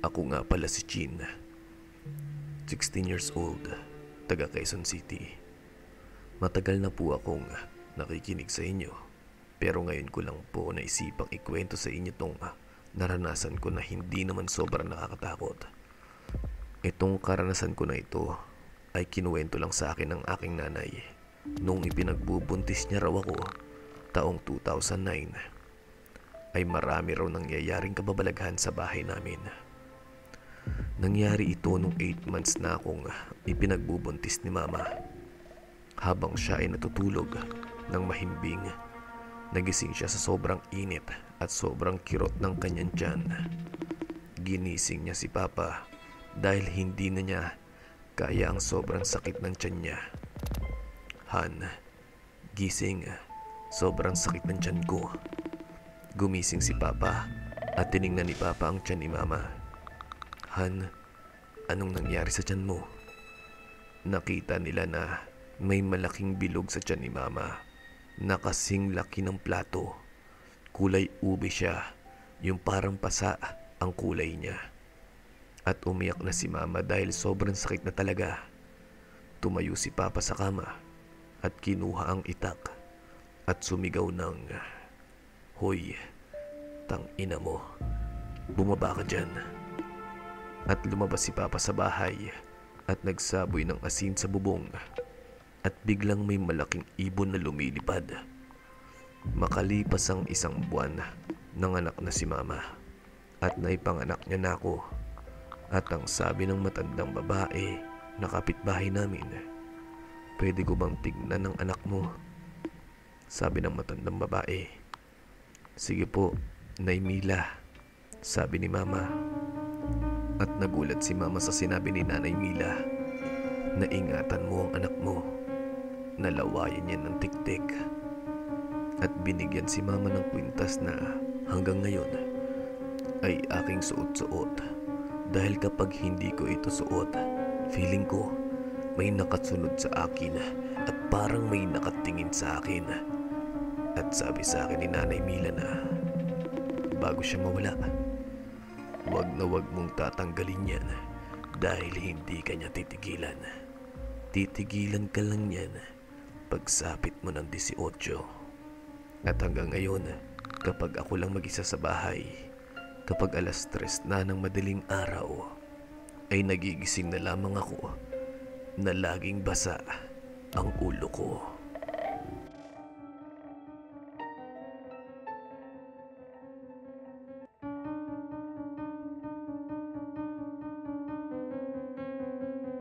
Ako nga pala si Chin, 16 years old, taga Quezon City. Matagal na po akong nakikinig sa inyo, pero ngayon ko lang po naisipang ikwento sa inyo tong naranasan ko na hindi naman sobrang nakakatakot. Itong karanasan ko na ito ay kinuwento lang sa akin ng aking nanay noong ipinagbubuntis niya raw ako taong 2009. Ay marami raw nangyayaring kababalaghan sa bahay namin. Nangyari ito nung 8 months na akong ipinagbubuntis ni mama. Habang siya ay natutulog ng mahimbing, nagising siya sa sobrang init at sobrang kirot ng kanyang tiyan. Ginising niya si papa dahil hindi na niya kaya ang sobrang sakit ng tiyan niya. Han, gising, sobrang sakit ng tiyan ko. Gumising si papa at tiningnan ni papa ang tiyan ni mama. Han, anong nangyari sa tiyan mo? Nakita nila na may malaking bilog sa tiyan ni mama na kasing laki ng plato. Kulay ube siya, yung parang pasa ang kulay niya. At umiyak na si mama dahil sobrang sakit na talaga. Tumayo si papa sa kama at kinuha ang itak at sumigaw ng, "Hoy, tangina mo, bumaba ka dyan." At lumabas si papa sa bahay at nagsaboy ng asin sa bubong. At biglang may malaking ibon na lumilipad. Makalipas ang 1 buwan, nanganak na si mama at naipanganak niya na ako. At ang sabi ng matandang babae na kapitbahay namin, "Pwede ko bang tignan ang anak mo?" Sabi ng matandang babae. "Sige po, Nay Mila," sabi ni mama. At nagulat si mama sa sinabi ni Nanay Mila na ingatan mo ang anak mo. Nalawayan niya ng tiktik at binigyan si mama ng kwintas na hanggang ngayon ay aking suot-suot. Dahil kapag hindi ko ito suot, feeling ko may nakatsunod sa akin at parang may nakatingin sa akin. At sabi sa akin ni Nanay Mila na bago siya mawala, wag na wag mong tatanggalin yan dahil hindi ka niya titigilan. Titigilan ka lang yan pagsapit mo ng 18. At hanggang ngayon, kapag ako lang mag-isa sa bahay, kapag 3:00 na ng madaling araw, ay nagigising na lamang ako na laging basa ang ulo ko.